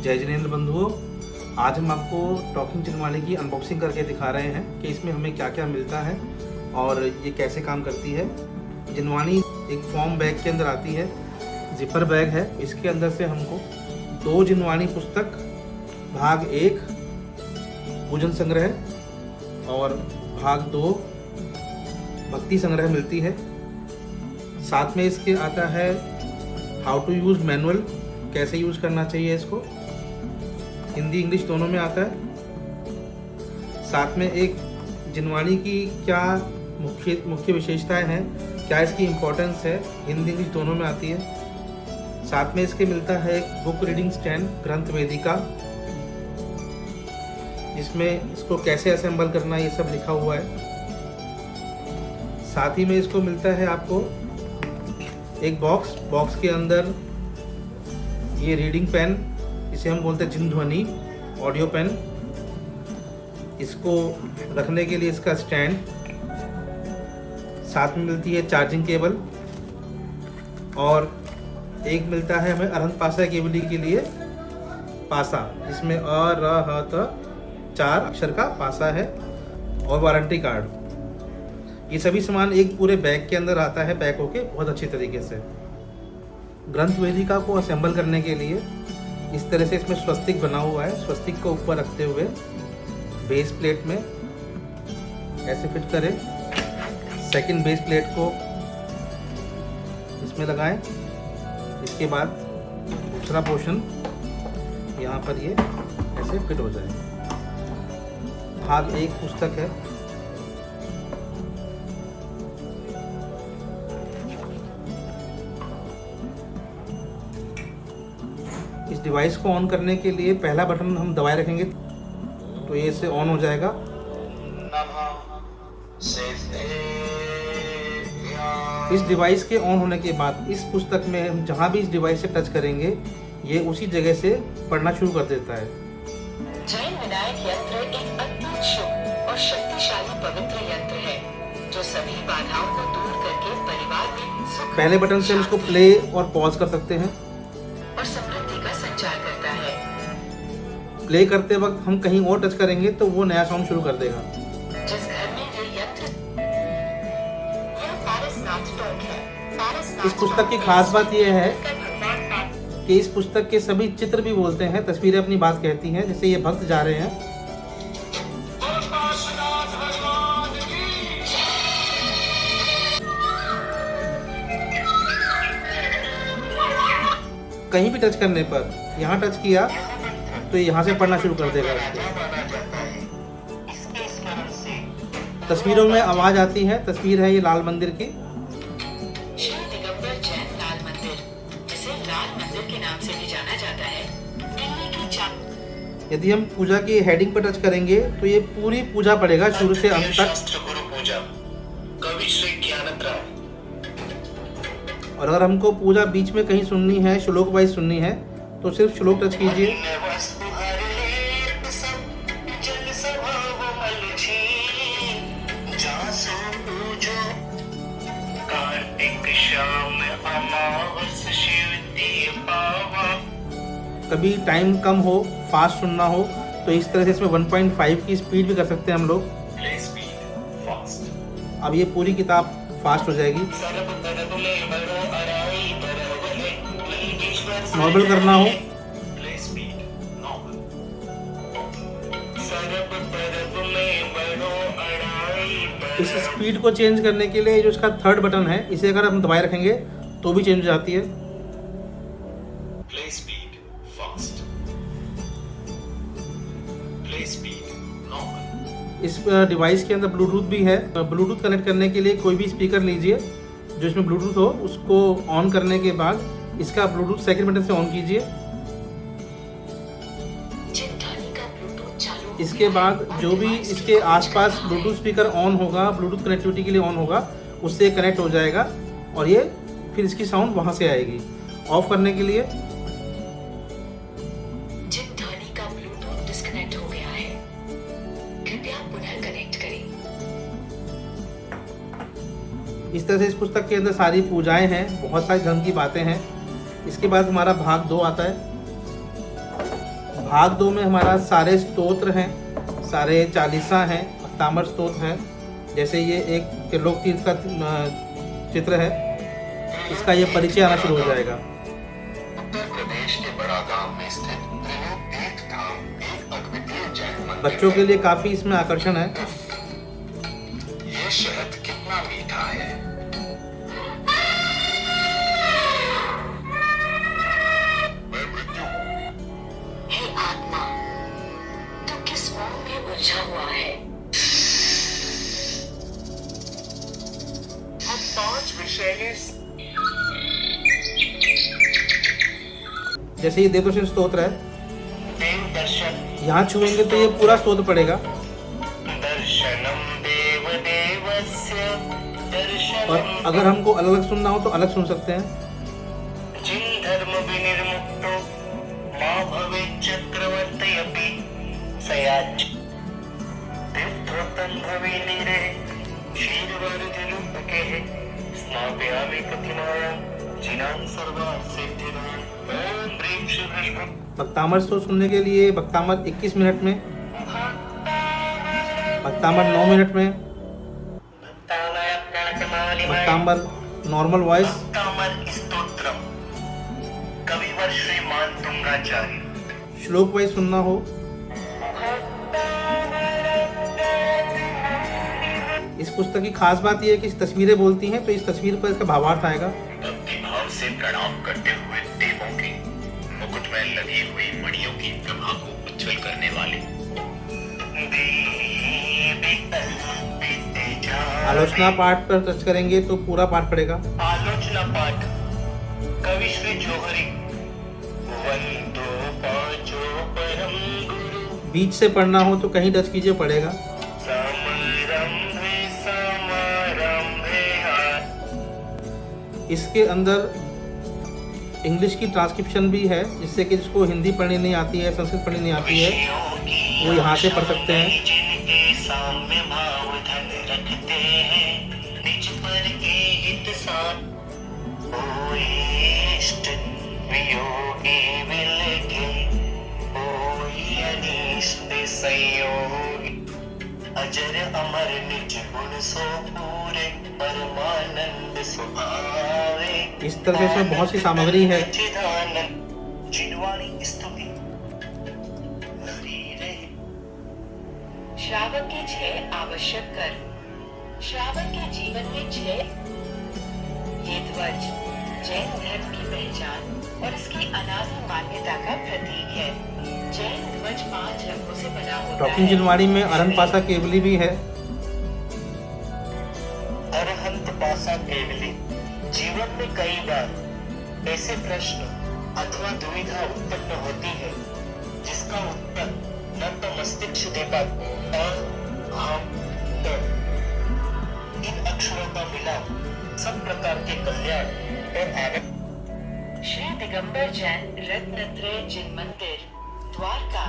जय जिनेंद्र बंधुओं, आज हम आपको टॉकिंग जिनवानी की अनबॉक्सिंग करके दिखा रहे हैं कि इसमें हमें क्या क्या मिलता है और ये कैसे काम करती है। जिनवानी एक फॉर्म बैग के अंदर आती है, जिपर बैग है। इसके अंदर से हमको 2 जिनवानी पुस्तक भाग 1 पूजन संग्रह और भाग 2 भक्ति संग्रह मिलती है। साथ में इसके आता है हाउ टू यूज़ मैनुअल, कैसे यूज़ करना चाहिए इसको, हिंदी इंग्लिश दोनों में आता है। साथ में एक जिनवानी की क्या मुख्य विशेषताएं हैं, क्या इसकी इम्पोर्टेंस है, हिंदी इंग्लिश दोनों में आती है। साथ में इसके मिलता है एक बुक रीडिंग स्टैंड ग्रंथ वेदिका, जिसमें इसको कैसे असेंबल करना ये सब लिखा हुआ है। साथ ही में इसको मिलता है आपको एक बॉक्स के अंदर ये रीडिंग पेन, इसे हम बोलते हैं जिनध्वनि ऑडियो पेन। इसको रखने के लिए इसका स्टैंड, साथ में मिलती है चार्जिंग केबल और एक मिलता है हमें अरहंत पासा केबली के लिए पासा, जिसमें अ र ह त 4 अक्षर का पासा है और वारंटी कार्ड। ये सभी सामान एक पूरे बैग के अंदर आता है पैक होके बहुत अच्छी तरीके से। ग्रंथ वेदिका को असेंबल करने के लिए इस तरह से इसमें स्वस्तिक बना हुआ है। स्वस्तिक को ऊपर रखते हुए बेस प्लेट में ऐसे फिट करें, सेकंड बेस प्लेट को इसमें लगाएं। इसके बाद दूसरा पोर्शन यहाँ पर ये ऐसे फिट हो जाए। भाग 1 पुस्तक है। इस डिवाइस को ऑन करने के लिए पहला बटन हम दबाए रखेंगे तो ये इससे ऑन हो जाएगा। इस डिवाइस के ऑन होने के बाद इस पुस्तक में हम जहाँ भी इस डिवाइस से टच करेंगे ये उसी जगह से पढ़ना शुरू कर देता है। जैन विनायक यंत्र एक अत्यंत शुभ और शक्तिशाली पवित्र यंत्र है जो सभी बाधाओं को दूर करके परिवार में सुख। पहले बटन से हम इसको प्ले और पॉज कर सकते हैं और समृद्धि का संचार करता है। प्ले करते वक्त हम कहीं और टच करेंगे तो वो नया सॉन्ग शुरू कर देगा। जिस घर में ये यंत्र, यह पारसनाथ टोंक है। इस पुस्तक की खास बात यह है कि इस पुस्तक के सभी चित्र भी बोलते हैं, तस्वीरें अपनी बात कहती हैं। जैसे ये भक्त जा रहे हैं, कहीं भी टच करने पर, यहाँ टच किया तो यहाँ से पढ़ना शुरू कर देगा इसको। तस्वीरों में आवाज आती है। तस्वीर है ये लाल मंदिर की। श्री दिगंबर जैन लाल मंदिर, जिसे लाल मंदिर के नाम से भी जाना जाता है, दिल्ली की यदि हम पूजा की हेडिंग पर टच करेंगे तो ये पूरी पूजा पढ़ेगा शुरू से अंत तक। कवि श्री ज्ञानंद। और अगर हमको पूजा बीच में कहीं सुननी है, श्लोक वाइज सुननी है, तो सिर्फ श्लोक टच कीजिए। कभी टाइम कम हो, फास्ट सुनना हो तो इस तरह से इसमें 1.5 की स्पीड भी कर सकते हैं हम लोग। अब ये पूरी किताब फास्ट हो जाएगी। नॉर्मल करना हो इस स्पीड को चेंज करने के लिए जो इसका थर्ड बटन है, इसे अगर हम दबाए रखेंगे तो भी चेंज हो जाती है। Play speed fast. Play speed normal. इस डिवाइस के अंदर ब्लूटूथ भी है। ब्लूटूथ कनेक्ट करने के लिए कोई भी स्पीकर लीजिए जो इसमें ब्लूटूथ हो, उसको ऑन करने के बाद इसका ब्लूटूथ सेकंड बटन से ऑन कीजिए। इसके बाद जो भी इसके आसपास ब्लूटूथ स्पीकर ऑन होगा, ब्लूटूथ कनेक्टिविटी के लिए ऑन होगा, उससे कनेक्ट हो जाएगा और ये फिर इसकी साउंड वहां से आएगी। ऑफ करने के लिए जिनध्वनि का ब्लूटूथ डिस्कनेक्ट हो गया है, कृपया पुनः कनेक्ट करें। इस तरह से इस पुस्तक के अंदर सारी पूजाएं हैं, बहुत सारी धर्म की बातें हैं। इसके बाद हमारा भाग 2 आता है। भाग 2 में हमारा सारे स्तोत्र हैं, सारे चालीसा हैं, भक्तामर स्तोत्र हैं। जैसे ये एक त्रिलोक तीर्थ का चित्र है, इसका ये परिचय आना शुरू हो जाएगा। उत्तर प्रदेश के बड़ा गांव में स्थित त्रिलोक तीर्थ धाम एक अद्वितीय जैन मंदिर बच्चों के लिए काफ़ी इसमें आकर्षण है। ये शहद कितना मीठा है। मैं मृत्यु हे आत्मा, तू किस मोह में उलझा हुआ है? हम 5 विषय जैसे ये देवदर्शन स्तोत्र है, देव दर्शन यहाँ छुएंगे तो ये पूरा स्तोत्र पड़ेगा। दर्शनम देव देवस्य दर्शनम। और अगर हमको अलग अलग सुनना हो तो अलग सुन सकते हैं। जिन धर्म विनिर्मुक्तो मा भवेत् चक्रवर्त्यपि सयाच तीर्थोत्तम भवेनिरे शीलवर्धनुपके स्नापयामि कथिनायां जिनां सर्वासिद्धिनां ओम ह्रीं श्रीं भक्तामर स्तोत्र सुनने के लिए भक्तामर 21 मिनट में, भक्तामर 9 मिनट में, भक्तामर नॉर्मल वॉइस, भक्तामर स्तोत्रम कविवर श्रीमान तुंगाचार्य। श्लोक वाइज सुनना हो, इस पुस्तक की खास बात यह है कि इस तस्वीरें बोलती हैं, तो इस तस्वीर पर इसका भावार्थ आएगा। भक्ति भाव से प्रणाम करते हुए देवों की मुकुट में लगी हुई मणियों की प्रभा को उज्जवल करने वाले आलोचना पाठ पर टच करेंगे तो पूरा पाठ पड़ेगा। आलोचना पाठ कवि श्री जोहरी वंदो पांचो परम गुरु। बीच से पढ़ना हो तो कहीं टच कीजिए, पड़ेगा। समारंभे समारंभे इसके अंदर इंग्लिश की ट्रांसक्रिप्शन भी है, जिससे कि जिसको हिंदी पढ़नी नहीं आती है, संस्कृत पढ़नी नहीं आती है, वो यहाँ से पढ़ सकते हैं। जिनके साम्य भाव धन रखते हैं निज पर के हित साथ कोई इष्ट वियोगी मिलके कोई अनिष्ट संयोगी अजर अमर निज गुण सो पूरे परमानंद स्वभावे। इस तरह से इसमें बहुत सी सामग्री है। जिनवाणी स्तुति लहरी रहे। श्रावक के 6 आवश्यक कर्म। श्रावक के जीवन में 6 ये ध्वज जैन धर्म की पहचान और इसकी अनादि मान्यता का प्रतीक है। जैन ध्वज 5 रंगों से बना होता टॉकिंग है। जिनवाणी में अरहंत पासा केवली भी है। अरहंत पासा केवली। जीवन में कई बार ऐसे प्रश्न अथवा दुविधा उत्पन्न होती है जिसका उत्तर न तो मस्तिष्क दे पाता और हम तो इन अक्षरों का मिलाप सब प्रकार के कल्याण और आनंद। श्री दिगंबर जैन रत्नत्रय जिन मंदिर द्वारका